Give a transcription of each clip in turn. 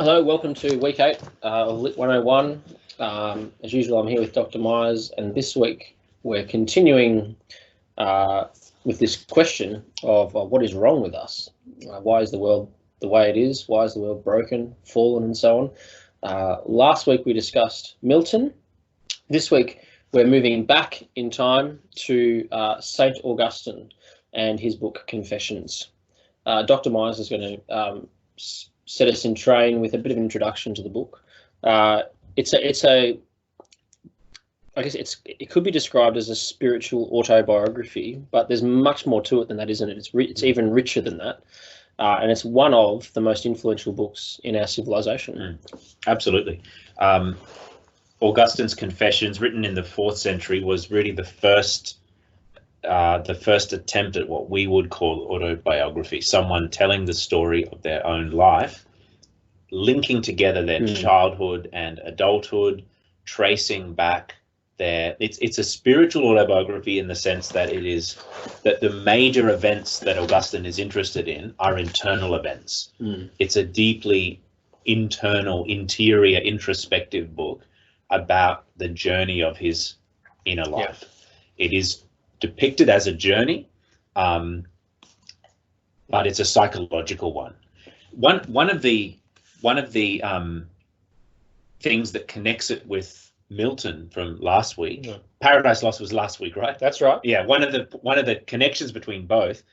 Hello, welcome to week 8 of Lit 101. As usual, I'm here with Dr. Myers, and this week we're continuing with this question of what is wrong with us? Why is the world the way it is? Why is the world broken, fallen, and so on? Last week we discussed Milton. This week we're moving back in time to St Augustine and his book Confessions. Dr. Myers is going to set us in train with a bit of an introduction to the book. I guess it could be described as a spiritual autobiography, but there's much more to it than that, isn't it? It's even richer than that, and it's one of the most influential books in our civilization. Absolutely. Augustine's Confessions, written in the 4th century, was really the first attempt at what we would call autobiography, someone telling the story of their own life, linking together their childhood and adulthood, tracing back it's a spiritual autobiography in the sense that it is that the major events that Augustine is interested in are internal events. It's a deeply interior, introspective book about the journey of his inner life. It is depicted as a journey, but it's a psychological one. One of the things that connects it with Milton from last week, Paradise Lost was last week, right? That's right. Yeah, one of the connections between both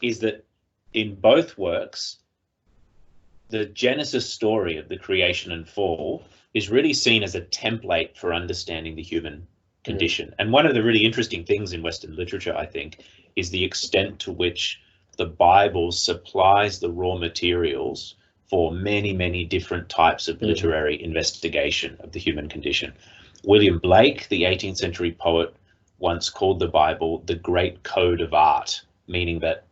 is that in both works, the Genesis story of the creation and fall is really seen as a template for understanding the human condition. And one of the really interesting things in Western literature, I think, is the extent to which the Bible supplies the raw materials for many, many different types of literary investigation of the human condition. William Blake, the 18th century poet, once called the Bible the great code of art, meaning that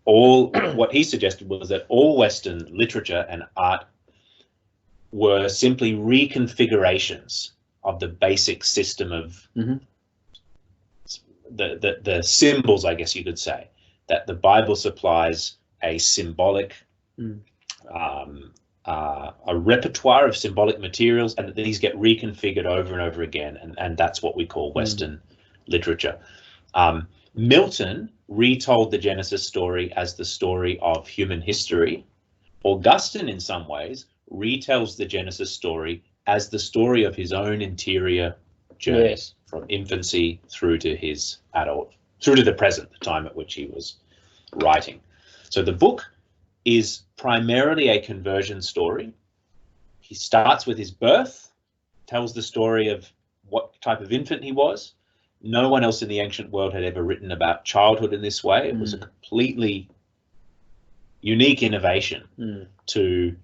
what he suggested was that all Western literature and art were simply reconfigurations of the basic system of the symbols, I guess you could say, that the Bible supplies a symbolic, a repertoire of symbolic materials, and that these get reconfigured over and over again, and that's what we call Western literature. Milton retold the Genesis story as the story of human history. Augustine, in some ways, retells the Genesis story as the story of his own interior journey, from infancy through to the present, the time at which he was writing. So the book is primarily a conversion story. He starts with his birth, tells the story of what type of infant he was. No one else in the ancient world had ever written about childhood in this way. It was a completely unique innovation to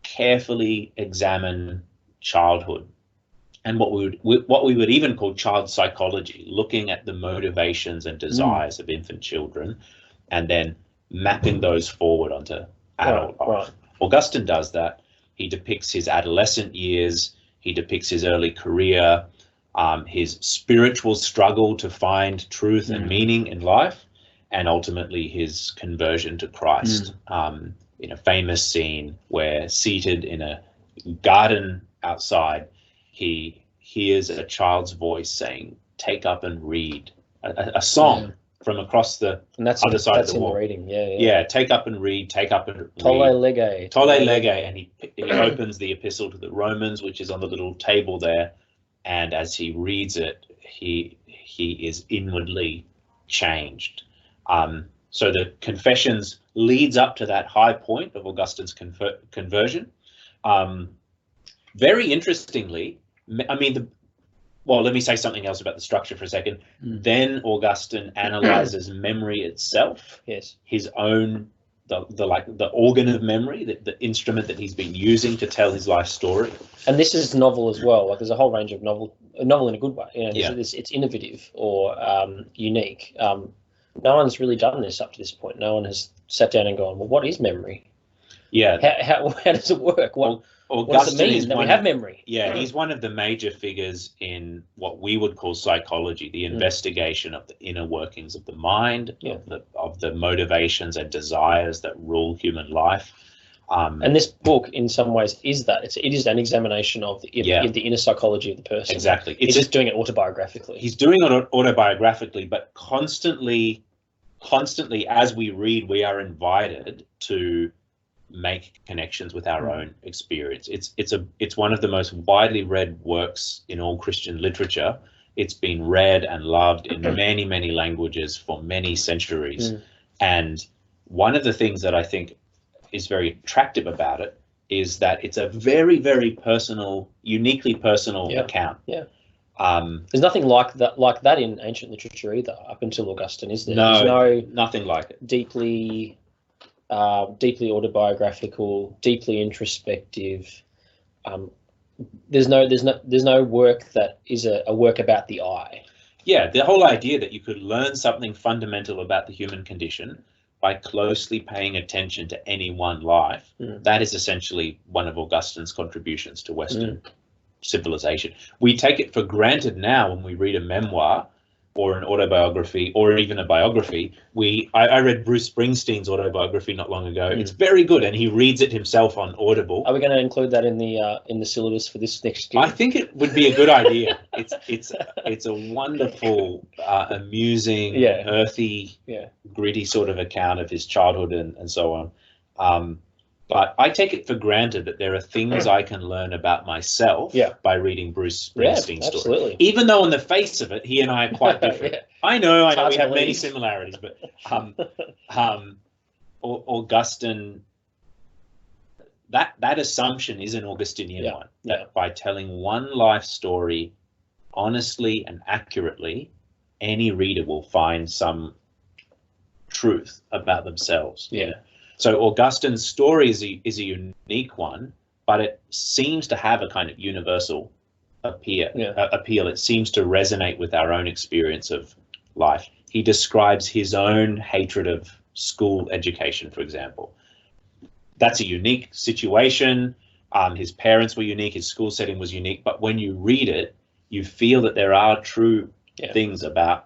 carefully examine childhood and what we would even call child psychology, looking at the motivations and desires of infant children and then mapping those forward onto adult life. Augustine does that. He depicts his adolescent years, he depicts his early career, his spiritual struggle to find truth and meaning in life, and ultimately his conversion to Christ, in a famous scene where, seated in a garden outside, he hears a child's voice saying, "Take up and read," a song from across the other side of the wall. Reading. Take up and read, take up and read. Tolle lege. Tolle lege, and he opens the epistle to the Romans, which is on the little table there, and as he reads it, he is inwardly changed. So the Confessions leads up to that high point of Augustine's conversion. Very interestingly, let me say something else about the structure for a second. Then Augustine analyzes memory itself. Yes. His own, the organ of memory, the instrument that he's been using to tell his life story. And this is novel as well. Like, there's a whole range of novel in a good way. It's innovative or unique. No one's really done this up to this point. No one has sat down and gone, well, what is memory? Yeah. How does it work? What does it mean that we have memory? Yeah, he's one of the major figures in what we would call psychology, the investigation of the inner workings of the mind, of the motivations and desires that rule human life. And this book, in some ways, is that it is an examination of the inner psychology of the person. Exactly. He's just doing it autobiographically. He's doing it autobiographically, but constantly, as we read, we are invited to make connections with our own experience. It's one of the most widely read works in all Christian literature. It's been read and loved in many, many languages for many centuries. And one of the things that I think is very attractive about it is that it's a very, very personal, uniquely personal account. Yeah. There's nothing like that in ancient literature either, up until Augustine, is there? No, nothing like it. Deeply autobiographical, deeply introspective. There's no work that is a work about the I. Yeah, the whole idea that you could learn something fundamental about the human condition by closely paying attention to any one life, that is essentially one of Augustine's contributions to Western civilization. We take it for granted now when we read a memoir or an autobiography or even a biography. I read Bruce Springsteen's autobiography not long ago. It's very good, and he reads it himself on Audible. Are we going to include that in the syllabus for this next year? I think it would be a good idea. It's a wonderful, amusing, earthy, gritty sort of account of his childhood and so on. But I take it for granted that there are things I can learn about myself by reading Bruce Springsteen's story. Even though on the face of it, he and I are quite different. I know we have many similarities, but Augustine, that assumption is an Augustinian one. That by telling one life story honestly and accurately, any reader will find some truth about themselves. So Augustine's story is a unique one, but it seems to have a kind of universal appeal. It seems to resonate with our own experience of life. He describes his own hatred of school education, for example. That's a unique situation. His parents were unique. His school setting was unique. But when you read it, you feel that there are true things about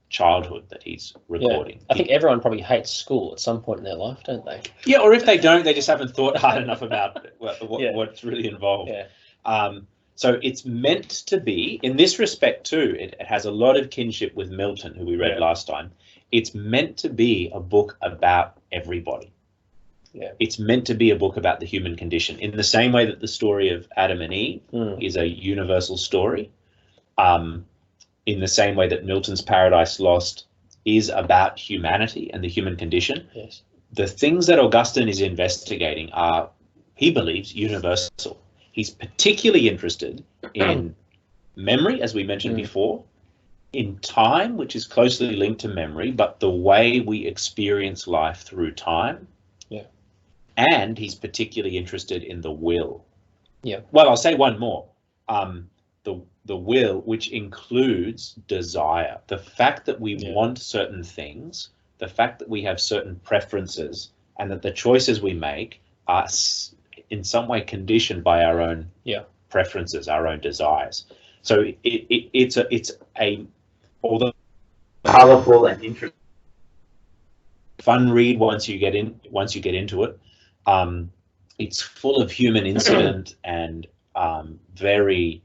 childhood that he's recording. I think everyone probably hates school at some point in their life, don't they? Yeah, or if they don't, they just haven't thought hard enough about what's really involved. So it's meant to be, in this respect too, it has a lot of kinship with Milton, who we read last time. It's meant to be a book about everybody. It's meant to be a book about the human condition, in the same way that the story of Adam and Eve is a universal story. In the same way that Milton's Paradise Lost is about humanity and the human condition. The things that Augustine is investigating are, he believes, universal. He's particularly interested in memory, as we mentioned before, in time, which is closely linked to memory, but the way we experience life through time. And he's particularly interested in the will. Well, I'll say one more. The will, which includes desire, the fact that we want certain things, the fact that we have certain preferences, and that the choices we make are in some way conditioned by our own preferences, our own desires. So it's a although powerful and interesting, fun read once you get into it. It's full of human incident and very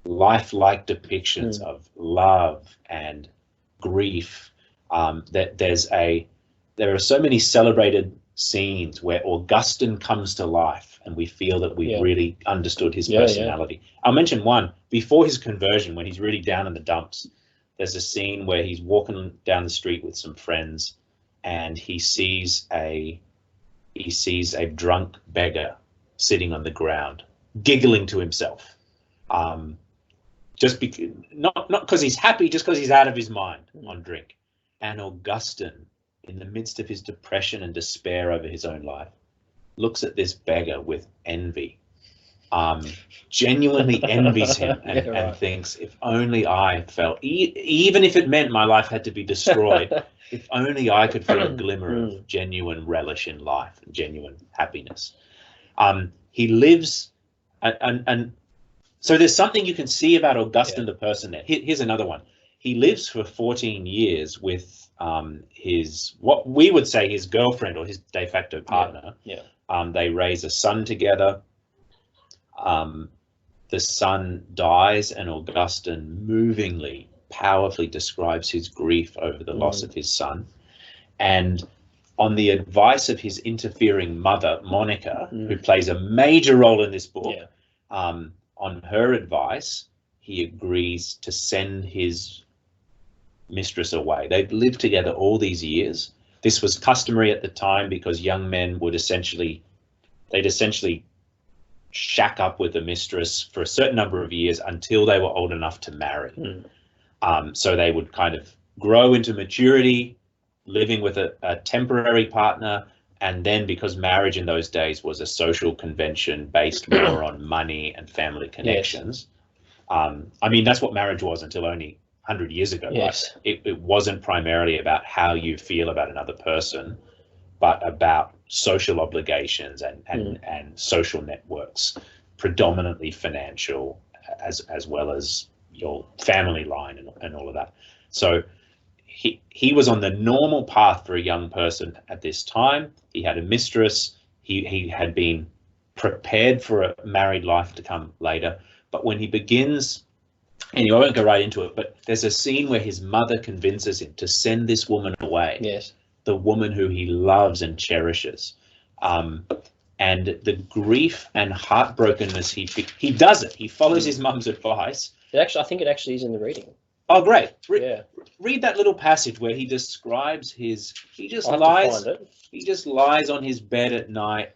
lifelike depictions of love and grief. There are so many celebrated scenes where Augustine comes to life and we feel that we really understood his personality. I'll mention one. Before his conversion, when he's really down in the dumps, there's a scene where he's walking down the street with some friends and he sees a drunk beggar sitting on the ground, giggling to himself. Not because he's happy, just because he's out of his mind on drink. And Augustine, in the midst of his depression and despair over his own life, looks at this beggar with envy, genuinely envies him and thinks, if only I felt, even if it meant my life had to be destroyed, if only I could feel a glimmer of genuine relish in life and genuine happiness. He lives, and so there's something you can see about Augustine the person there. Here's another one. He lives for 14 years with his, what we would say, his girlfriend or his de facto partner. Yeah. They raise a son together. The son dies, and Augustine movingly, powerfully describes his grief over the loss of his son. And on the advice of his interfering mother, Monica, who plays a major role in this book, on her advice, he agrees to send his mistress away. They'd lived together all these years. This was customary at the time because young men would essentially shack up with a mistress for a certain number of years until they were old enough to marry. So they would kind of grow into maturity, living with a temporary partner, and then, because marriage in those days was a social convention based more on money and family connections. I mean, that's what marriage was until only 100 years ago. Yes. Right? It wasn't primarily about how you feel about another person, but about social obligations and social networks, predominantly financial, as well as your family line and all of that. So he was on the normal path for a young person at this time. He had a mistress. He had been prepared for a married life to come later. But when he begins, and I won't go right into it, but there's a scene where his mother convinces him to send this woman away. Yes. The woman who he loves and cherishes. And the grief and heartbrokenness, he does it. He follows his mum's advice. I think it actually is in the reading. Oh, great. Yeah. Read that little passage where he describes he just lies on his bed at night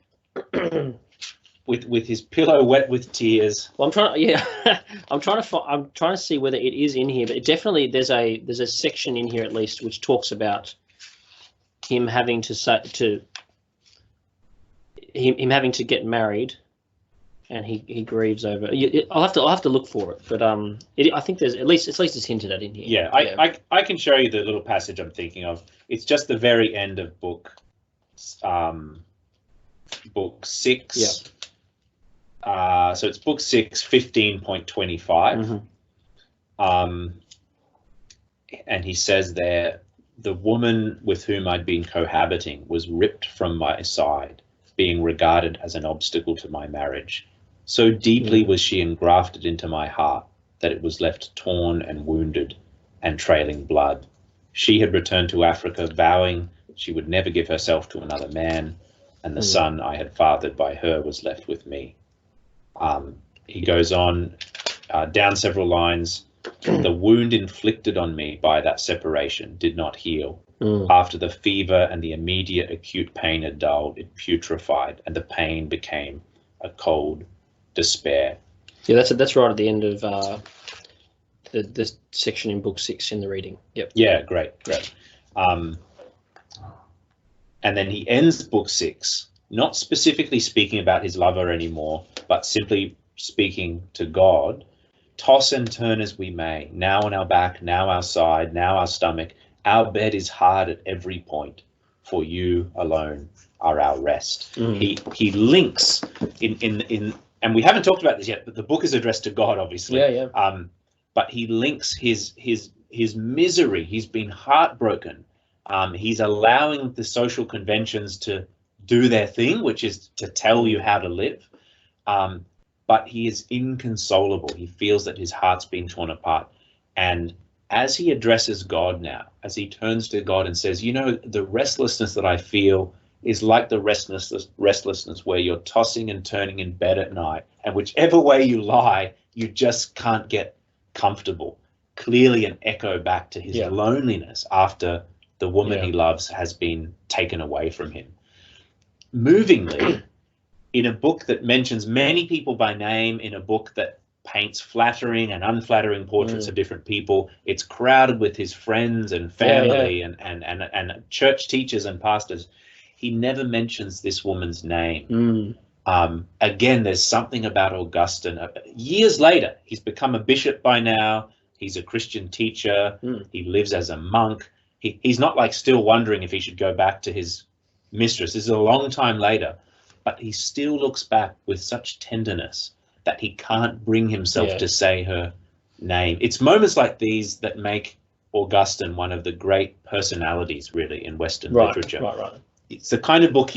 with his pillow wet with tears. Well, I'm trying to see whether it is in here, but it definitely, there's a section in here at least which talks about him having to having to get married, and he grieves over. I'll have to look for it, but I think there's at least it's hinted at in here. Yeah, I can show you the little passage I'm thinking of. It's just the very end of book 6. Yeah. So it's book 6, 15.25. And he says there, the woman with whom I'd been cohabiting was ripped from my side, being regarded as an obstacle to my marriage. So deeply was she engrafted into my heart that it was left torn and wounded and trailing blood. She had returned to Africa, vowing she would never give herself to another man, and the son I had fathered by her was left with me. He goes on down several lines. The wound inflicted on me by that separation did not heal. After the fever and the immediate acute pain had dulled, it putrefied, and the pain became a cold despair. Yeah, that's right at the end of the section in book 6 in the reading. Yep. Yeah, great. And then he ends book 6, not specifically speaking about his lover anymore, but simply speaking to God. Toss and turn as we may, now on our back, now our side, now our stomach, our bed is hard at every point, for you alone are our rest. He links in and we haven't talked about this yet, but the book is addressed to God, obviously. Yeah. But he links his misery. He's been heartbroken. He's allowing the social conventions to do their thing, which is to tell you how to live. But he is inconsolable. He feels that his heart's been torn apart. And as he addresses God now, as he turns to God and says, you know, the restlessness that I feel is like the restlessness where you're tossing and turning in bed at night, and whichever way you lie, you just can't get comfortable. Clearly an echo back to his loneliness after the woman he loves has been taken away from him. Movingly, in a book that mentions many people by name, in a book that paints flattering and unflattering portraits of different people, it's crowded with his friends and family and church teachers and pastors. He never mentions this woman's name. Again, there's something about Augustine. Years later, he's become a bishop by now. He's a Christian teacher. He lives as a monk. He's not like still wondering if he should go back to his mistress. This is a long time later, but he still looks back with such tenderness that he can't bring himself to say her name. It's moments like these that make Augustine one of the great personalities, really, in Western Right, literature. right. It's the kind of book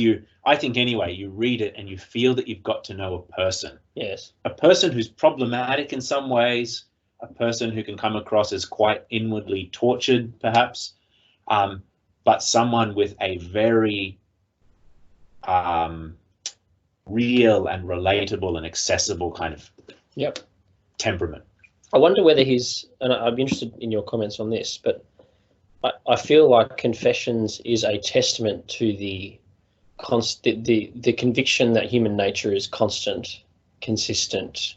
I think anyway, you read it and you feel that you've got to know a person. Yes. A person who's problematic in some ways, a person who can come across as quite inwardly tortured, perhaps, but someone with a very real and relatable and accessible kind of temperament. I wonder whether and I'd be interested in your comments on this, but I feel like Confessions is a testament to the conviction that human nature is constant, consistent,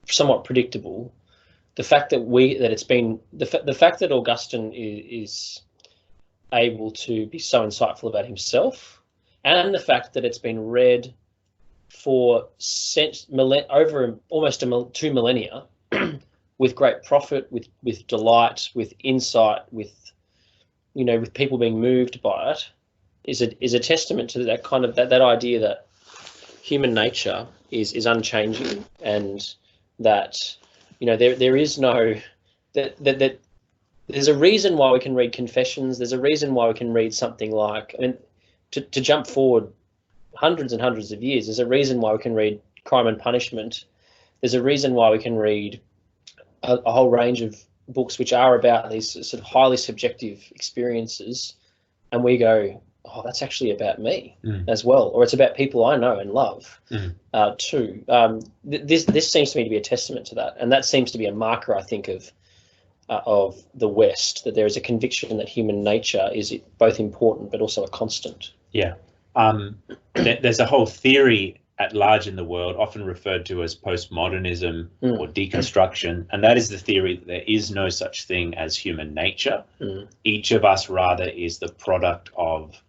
somewhat predictable. The fact that the fact that Augustine is able to be so insightful about himself, and the fact that it's been read for over almost 2 millennia with great profit, with delight, with insight, with people being moved by it, is a testament to that kind of that idea that human nature is unchanging, and that there is no that there's a reason why we can read Confessions. There's a reason why we can read something like, to jump forward hundreds and hundreds of years, there's a reason why we can read Crime and Punishment. There's a reason why we can read a whole range of books which are about these sort of highly subjective experiences, and we go, oh, that's actually about me as well, or it's about people I know and love too. This seems to me to be a testament to that, and that seems to be a marker, I think, of the West, that there is a conviction that human nature is both important but also a constant. Yeah. There's a whole theory at large in the world, often referred to as postmodernism or deconstruction, and that is the theory that there is no such thing as human nature. Each of us rather is the product of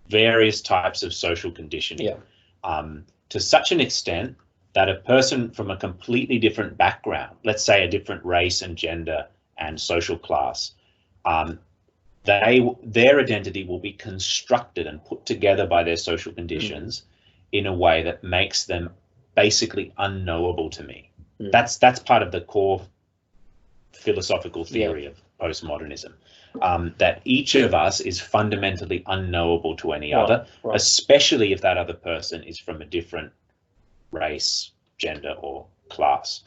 various types of social conditioning, to such an extent that a person from a completely different background, let's say a different race and gender and social class, their identity will be constructed and put together by their social conditions in a way that makes them basically unknowable to me. That's part of the core philosophical theory of postmodernism, that each of us is fundamentally unknowable to any other, especially if that other person is from a different race, gender, or class.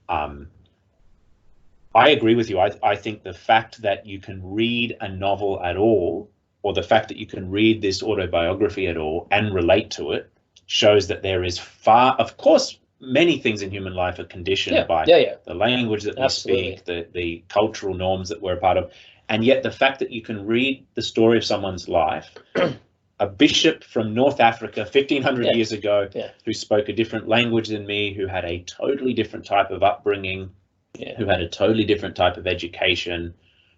I agree with you. I think the fact that you can read a novel at all, or the fact that you can read this autobiography at all and relate to it, shows that there is of course, many things in human life are conditioned by the language that we speak, the cultural norms that we're a part of. And yet the fact that you can read the story of someone's life, a bishop from North Africa 1500 years ago, who spoke a different language than me, who had a totally different type of upbringing, who had a totally different type of education,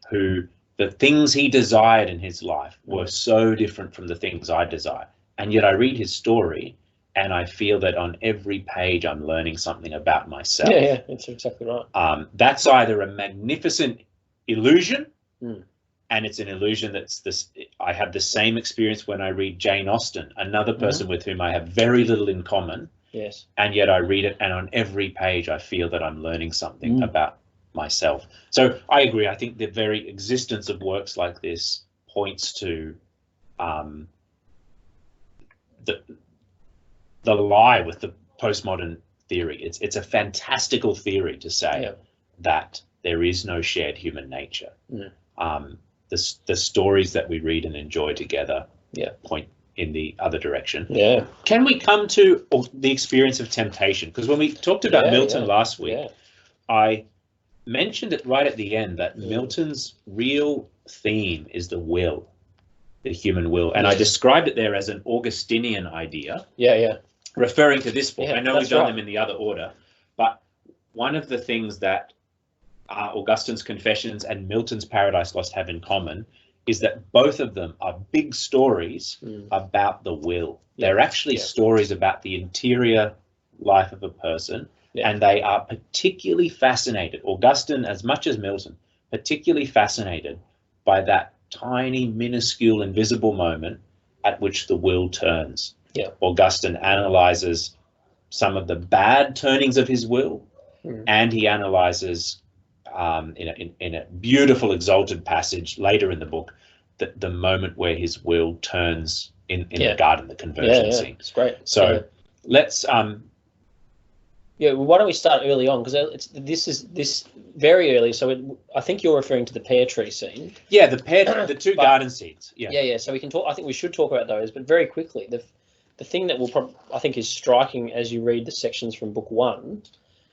who the things he desired in his life were so different from the things I desire. And yet I read his story and I feel that on every page I'm learning something about myself. Yeah, that's exactly right. That's either a magnificent illusion, and it's an illusion that's this. I have the same experience when I read Jane Austen, another person with whom I have very little in common. Yes. And yet I read it, and on every page I feel that I'm learning something about myself. So I agree. I think the very existence of works like this points to the lie with the postmodern theory. It's a fantastical theory to say that there is no shared human nature. The stories that we read and enjoy together point in the other direction. Can we come to the experience of temptation? Because when we talked about Milton last week, I mentioned it right at the end that Milton's real theme is the will, the human will. And I described it there as an Augustinian idea. Referring to this book. I know we've done them in the other order, but one of the things that Augustine's Confessions and Milton's Paradise Lost have in common is that both of them are big stories about the will. They're actually stories about the interior life of a person, and they are particularly fascinated, Augustine as much as Milton, particularly fascinated by that tiny, minuscule, invisible moment at which the will turns. Augustine analyzes some of the bad turnings of his will, and he analyzes in a beautiful exalted passage later in the book, the moment where his will turns in the garden, the conversion scene. It's great. So let's well, why don't we start early on, because this very early. So I think you're referring to the pear tree scene. Yeah, the two garden scenes. Yeah. So we can talk. I think we should talk about those, but very quickly. The thing that I think is striking as you read the sections from book 1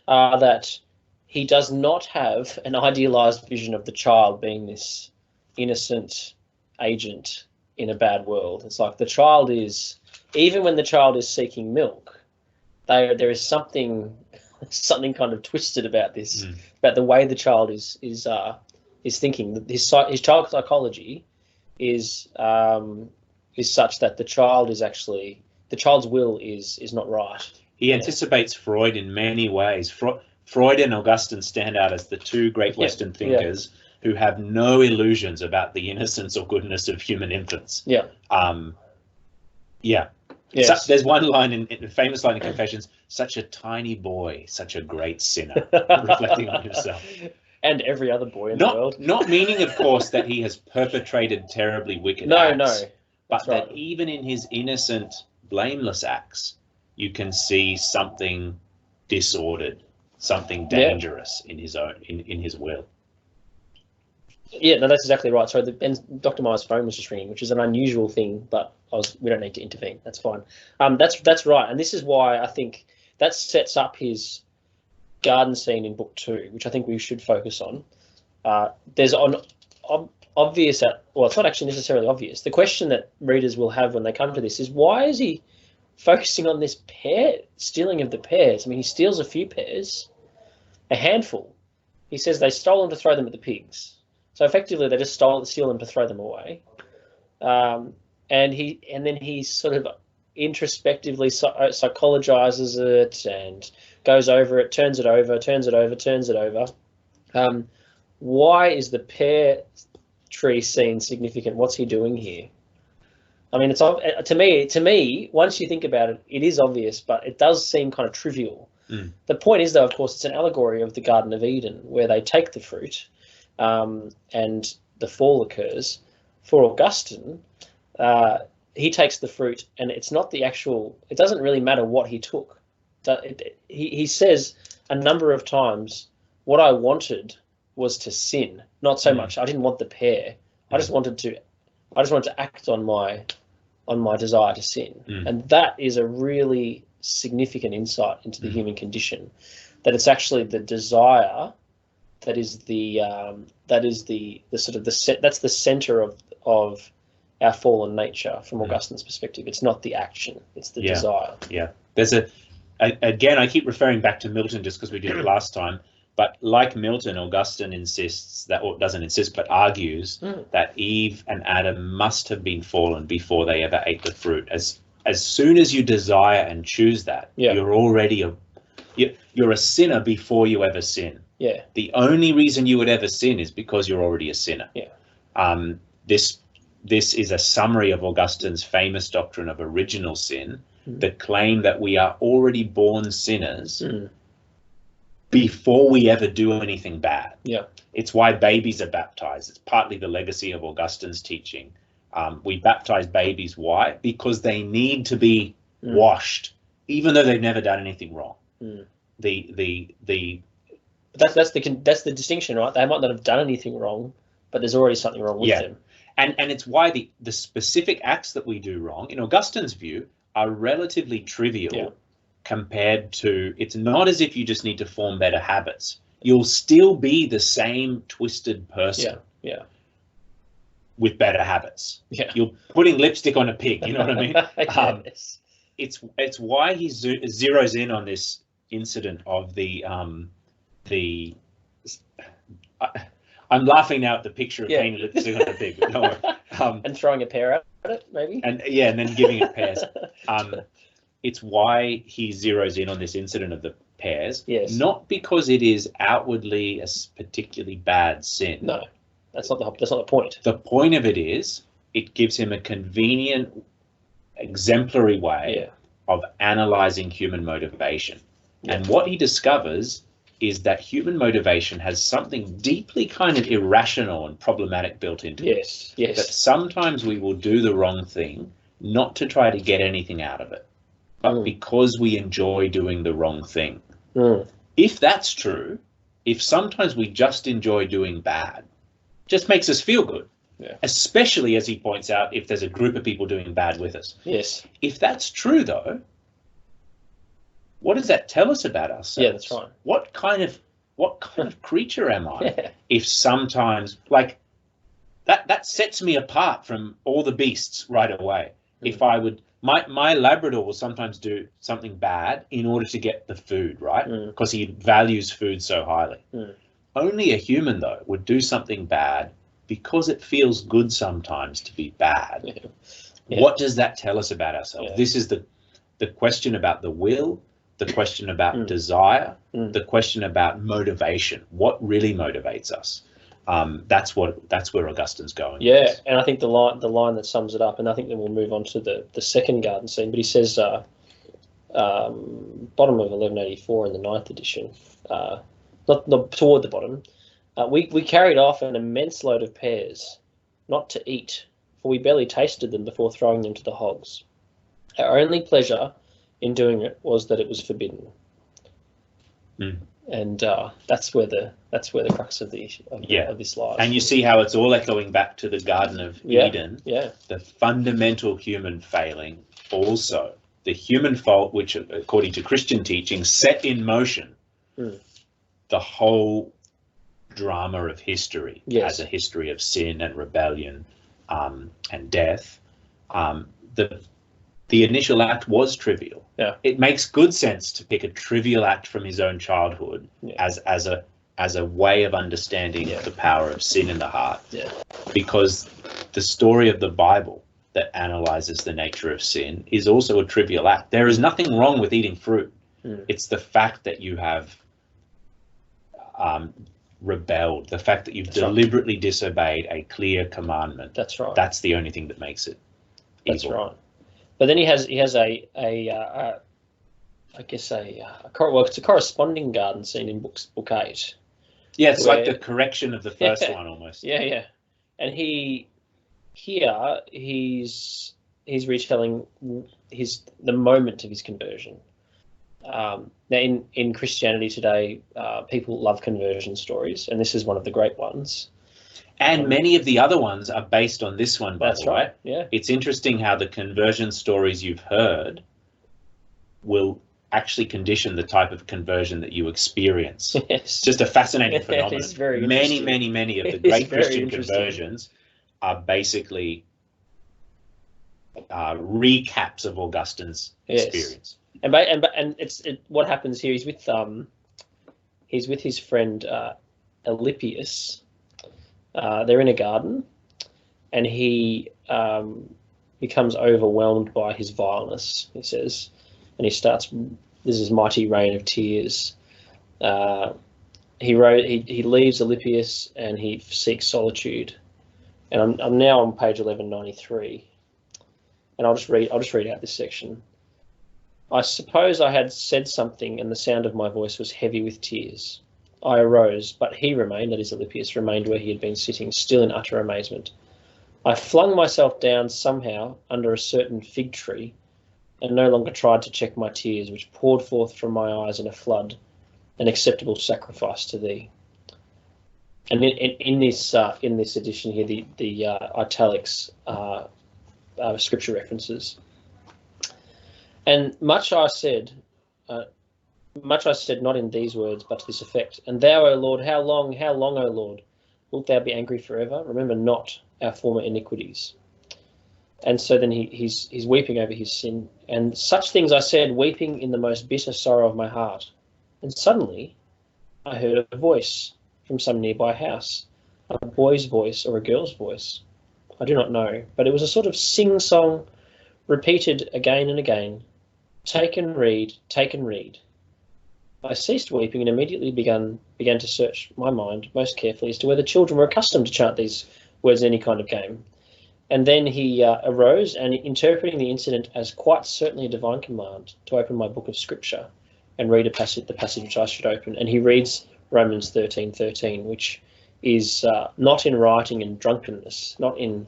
are that he does not have an idealized vision of the child being this innocent agent in a bad world. It's like the child is, even when the child is seeking milk, there is something kind of twisted about this, about the way the child is thinking. His child psychology is such that the child's will is not right. He anticipates Freud in many ways. Freud and Augustine stand out as the two great Western thinkers who have no illusions about the innocence or goodness of human infants. Yes. So, there's one line in famous line in Confessions: "Such a tiny boy, such a great sinner," reflecting on himself. And every other boy in the world. Not meaning, of course, that he has perpetrated terribly wicked acts. But that even in his innocent, blameless acts, you can see something disordered, something dangerous in his own in his will. Yeah, no, that's exactly right. So Dr. Myers' phone was just ringing, which is an unusual thing, but we don't need to intervene. That's fine. That's right, and this is why I think that sets up his garden scene in book 2, which I think we should focus on. There's obvious well, it's not actually necessarily obvious. The question that readers will have when they come to this is, why is he focusing on this stealing of the pears? I mean, he steals a few pears, a handful. He says they stole them to throw them at the pigs. So effectively, they just steal them to throw them away. And then he sort of introspectively psychologizes it and goes over it, turns it over. Why is the pear tree scene significant? What's he doing here? I mean, it's to me, once you think about it, it is obvious, but it does seem kind of trivial. The point is, though, of course, it's an allegory of the Garden of Eden, where they take the fruit, and the fall occurs. For Augustine, he takes the fruit, and it's not the actual. It doesn't really matter what he took. He says a number of times, "What I wanted was to sin, not so much. I didn't want the pear. I just wanted to act on my desire to sin." And that is a really significant insight into the human condition, that it's actually the desire that is the sort of that's the center of our fallen nature from Augustine's perspective. It's not the action, it's the desire. Yeah. There's again, I keep referring back to Milton just because we did it last time, but like Milton, Augustine insists that, or doesn't insist, but argues that Eve and Adam must have been fallen before they ever ate the fruit. As soon as you desire and choose that, you're already you're a sinner before you ever sin. Yeah. The only reason you would ever sin is because you're already a sinner. Yeah. This is a summary of Augustine's famous doctrine of original sin, the claim that we are already born sinners before we ever do anything bad. Yeah. It's why babies are baptized. It's partly the legacy of Augustine's teaching. We baptize babies. Why? Because they need to be washed, even though they've never done anything wrong. That's the distinction, right? They might not have done anything wrong, but there's already something wrong with them. And it's why the specific acts that we do wrong, in Augustine's view, are relatively trivial compared to, it's not as if you just need to form better habits. You'll still be the same twisted person. With better habits. You're putting lipstick on a pig, you know what I mean? Yes. It's why he zeroes in on this incident of I'm laughing now at the picture of painting lipstick on a pig. Don't worry. And throwing a pear at it, maybe? And then giving it pears. It's why he zeroes in on this incident of the pears. Yes. Not because it is outwardly a particularly bad sin. No, that's not the point. The point of it is, it gives him a convenient, exemplary way of analyzing human motivation. And what he discovers is that human motivation has something deeply kind of irrational and problematic built into it. Yes, yes. That sometimes we will do the wrong thing, not to try to get anything out of it, but because we enjoy doing the wrong thing. If that's true, if sometimes we just enjoy doing bad, just makes us feel good. Yeah. Especially, as he points out, if there's a group of people doing bad with us. Yes. If that's true, though, what does that tell us about ourselves? Yeah, that's right. What kind of creature am I? Yeah. If sometimes, like, that sets me apart from all the beasts right away. If I would, my Labrador will sometimes do something bad in order to get the food, right? Because he values food so highly. Only a human, though, would do something bad because it feels good sometimes to be bad. Yeah. What does that tell us about ourselves? Yeah. This is the question about the will, the question about desire, the question about motivation. What really motivates us? That's where Augustine's going. Yeah, and I think the line that sums it up, and I think then we'll move on to the second garden scene. But he says, bottom of 1184 in the 9th edition, not toward the bottom. We carried off an immense load of pears, not to eat, for we barely tasted them before throwing them to the hogs. Our only pleasure in doing it was that it was forbidden. And that's where the crux of this lies. And you see how it's all echoing back to the Garden of Eden. Yeah. The fundamental human failing, also the human fault, which according to Christian teaching set in motion the whole drama of history as a history of sin and rebellion and death. The initial act was trivial. Yeah. It makes good sense to pick a trivial act from his own childhood as a way of understanding the power of sin in the heart. Yeah. Because the story of the Bible that analyzes the nature of sin is also a trivial act. There is nothing wrong with eating fruit. It's the fact that you have rebelled, the fact that you've deliberately disobeyed a clear commandment. That's right. That's the only thing that makes it evil. That's right. But then he has it's a corresponding garden scene in book 8. Yeah, it's like the correction of the first one almost. Yeah. And he's retelling the moment of his conversion. Now in Christianity today, people love conversion stories, and this is one of the great ones. And many of the other ones are based on this one, by the way. That's right, yeah. It's interesting how the conversion stories you've heard will actually condition the type of conversion that you experience. Yes. It's just a fascinating phenomenon. It is very many of the great Christian conversions are basically recaps of Augustine's experience. And what happens here? He's with his friend Alypius. They're in a garden, and he becomes overwhelmed by his vileness, he says, and he starts, this is mighty rain of tears. He leaves Alypius and he seeks solitude. And I'm now on page 1193, and I'll just read out this section. I suppose I had said something, and the sound of my voice was heavy with tears. I arose, but he remained, that is Alypius, remained where he had been sitting, still in utter amazement. I flung myself down somehow under a certain fig tree, and no longer tried to check my tears, which poured forth from my eyes in a flood, an acceptable sacrifice to thee. And in this edition here, the italics are scripture references. And much I said, not in these words, but to this effect. And thou, O Lord, how long, O Lord, wilt thou be angry forever? Remember not our former iniquities. And so then he's weeping over his sin. And such things I said, weeping in the most bitter sorrow of my heart. And suddenly I heard a voice from some nearby house, a boy's voice or a girl's voice. I do not know, but it was a sort of sing-song repeated again and again. Take and read, take and read. I ceased weeping and immediately began to search my mind most carefully as to whether children were accustomed to chant these words in any kind of game. And then he arose, and interpreting the incident as quite certainly a divine command to open my book of scripture, and read the passage which I should open. And he reads Romans 13:13, which is not in rioting and drunkenness, not in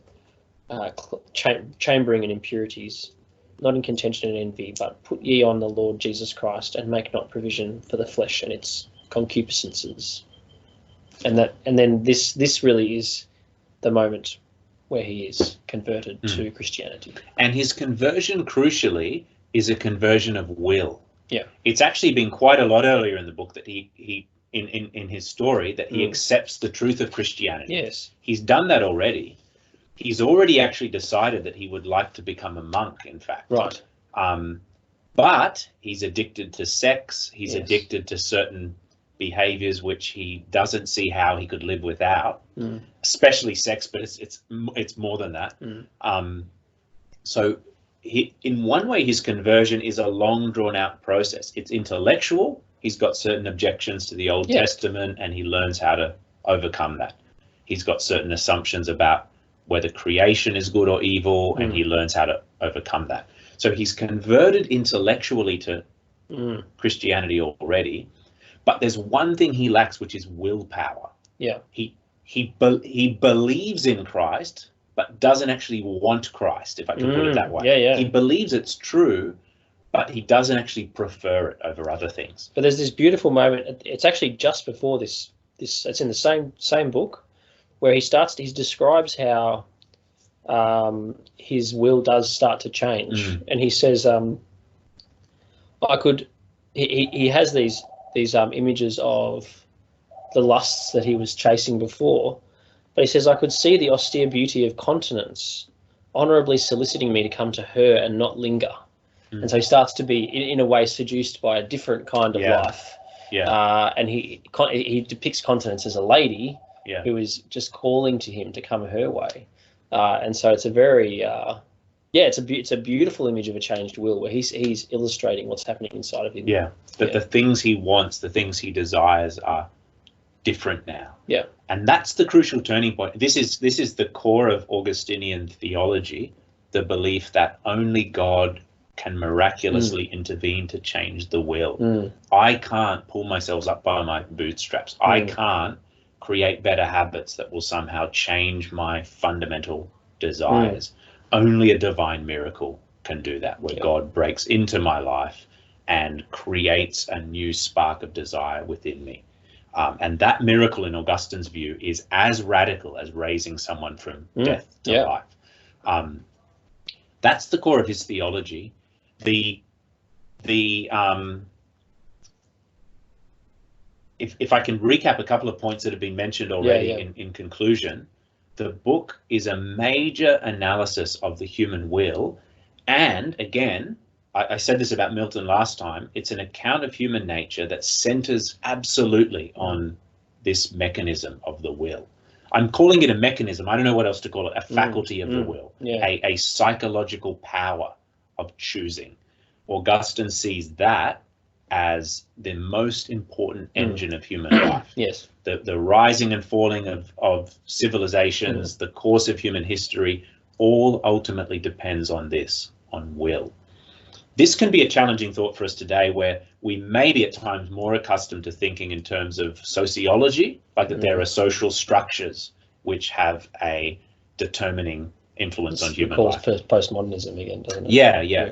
chambering and impurities, not in contention and envy, but put ye on the Lord Jesus Christ, and make not provision for the flesh and its concupiscences. And then this really is the moment where he is converted to Christianity. And his conversion, crucially, is a conversion of will. Yeah, it's actually been quite a lot earlier in the book that he in his story that he accepts the truth of Christianity. Yes, he's done that already. He's already actually decided that he would like to become a monk, in fact. Right. But he's addicted to sex. He's addicted to certain behaviors which he doesn't see how he could live without, especially sex, but it's more than that. So in one way, his conversion is a long drawn out process. It's intellectual. He's got certain objections to the Old Testament, and he learns how to overcome that. He's got certain assumptions about whether creation is good or evil, and he learns how to overcome that. So he's converted intellectually to Christianity already, but there's one thing he lacks, which is willpower. Yeah. He believes in Christ, but doesn't actually want Christ, if I can put it that way. Yeah. He believes it's true, but he doesn't actually prefer it over other things. But there's this beautiful moment. It's actually just before this. It's in the same book, where he describes how his will does start to change, and he says, he has these images of the lusts that he was chasing before, but he says, I could see the austere beauty of continence honourably soliciting me to come to her and not linger. And so he starts to be, in a way, seduced by a different kind of life. Yeah. And he depicts continence as a lady who is just calling to him to come her way. And so it's a very, it's a beautiful image of a changed will, where he's illustrating what's happening inside of him. Yeah, that the things he wants, the things he desires are different now. Yeah. And that's the crucial turning point. This is the core of Augustinian theology, the belief that only God can miraculously intervene to change the will. I can't pull myself up by my bootstraps. I can't create better habits that will somehow change my fundamental desires. Only a divine miracle can do that, where God breaks into my life and creates a new spark of desire within me. And that miracle, in Augustine's view, is as radical as raising someone from death to life. That's the core of his theology. If I can recap a couple of points that have been mentioned already in conclusion, the book is a major analysis of the human will. And again, I said this about Milton last time, it's an account of human nature that centers absolutely on this mechanism of the will. I'm calling it a mechanism. I don't know what else to call it. A faculty of the will, a psychological power of choosing. Augustine sees that as the most important engine of human life. Yes. The rising and falling of civilizations, the course of human history, all ultimately depends on this, on will. This can be a challenging thought for us today, where we may be at times more accustomed to thinking in terms of sociology, like that there are social structures which have a determining influence on human life. Postmodernism again, doesn't it? Yeah.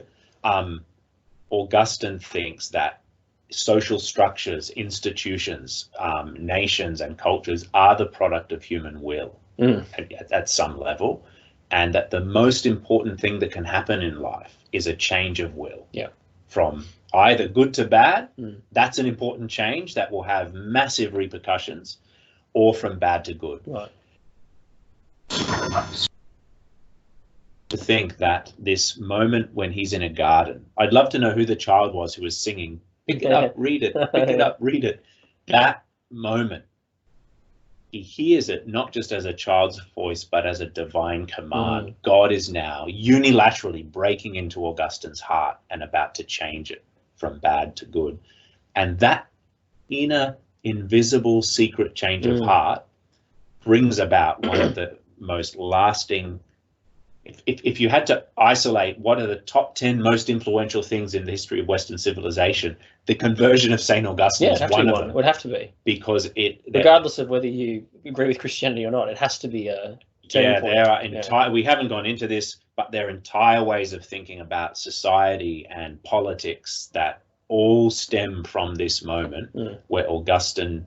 Augustine thinks that social structures, institutions, nations and cultures are the product of human will at some level, and that the most important thing that can happen in life is a change of will from either good to bad. That's an important change that will have massive repercussions, or from bad to good. Right. To think that this moment when he's in a garden, I'd love to know who the child was who was singing, pick it up, read it, pick it up, read it. That moment, he hears it not just as a child's voice, but as a divine command. God is now unilaterally breaking into Augustine's heart and about to change it from bad to good. And that inner, invisible, secret change of heart brings about one of the most lasting if you had to isolate what are the top 10 most influential things in the history of Western civilization, the conversion of St Augustine is one of them. It would have to be, because regardless of whether you agree with Christianity or not, it has to be a turning point. There are entire. We haven't gone into this, but there are entire ways of thinking about society and politics that all stem from this moment where Augustine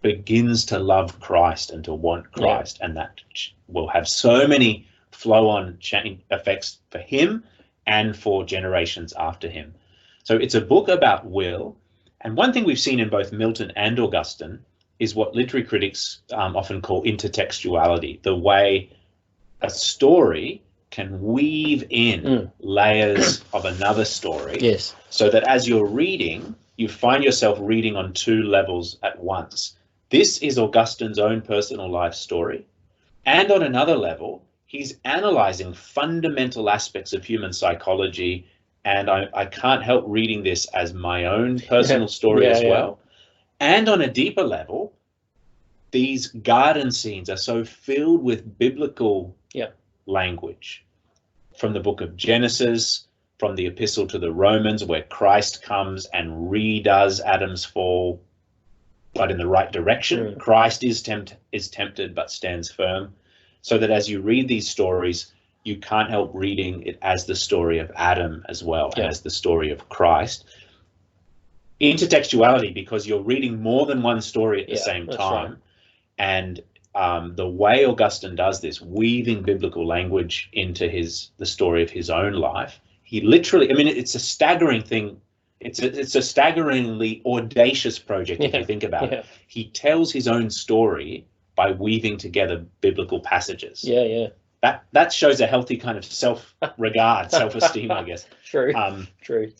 begins to love Christ and to want Christ, and that will have so many flow-on chain effects for him and for generations after him. So it's a book about will, and one thing we've seen in both Milton and Augustine is what literary critics often call intertextuality, the way a story can weave in layers of another story, so that as you're reading, you find yourself reading on two levels at once. This is Augustine's own personal life story, and on another level, he's analyzing fundamental aspects of human psychology, and I can't help reading this as my own personal story as well. And on a deeper level, these garden scenes are so filled with biblical language, from the book of Genesis, from the epistle to the Romans, where Christ comes and redoes Adam's fall, but in the right direction. Christ is tempted but stands firm, so that as you read these stories, you can't help reading it as the story of Adam as well, and as the story of Christ. Intertextuality, because you're reading more than one story at the same time. And the way Augustine does this, weaving biblical language into the story of his own life, he literally, I mean, it's a staggering thing. It's a staggeringly audacious project if you think about it. He tells his own story by weaving together biblical passages. That shows a healthy kind of self-regard, self-esteem, I guess. True.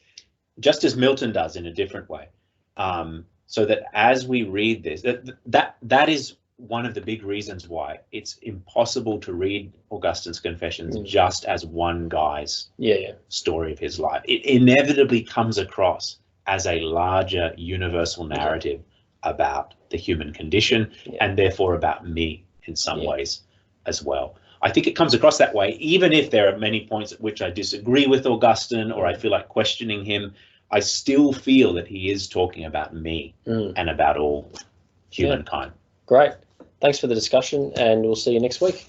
Just as Milton does in a different way. So that as we read this, that is one of the big reasons why it's impossible to read Augustine's Confessions just as one guy's story of his life. It inevitably comes across as a larger universal narrative about the human condition, and therefore about me in some ways as well. I think it comes across that way, even if there are many points at which I disagree with Augustine or I feel like questioning him. I still feel that he is talking about me and about all humankind. Great. Thanks for the discussion, and we'll see you next week.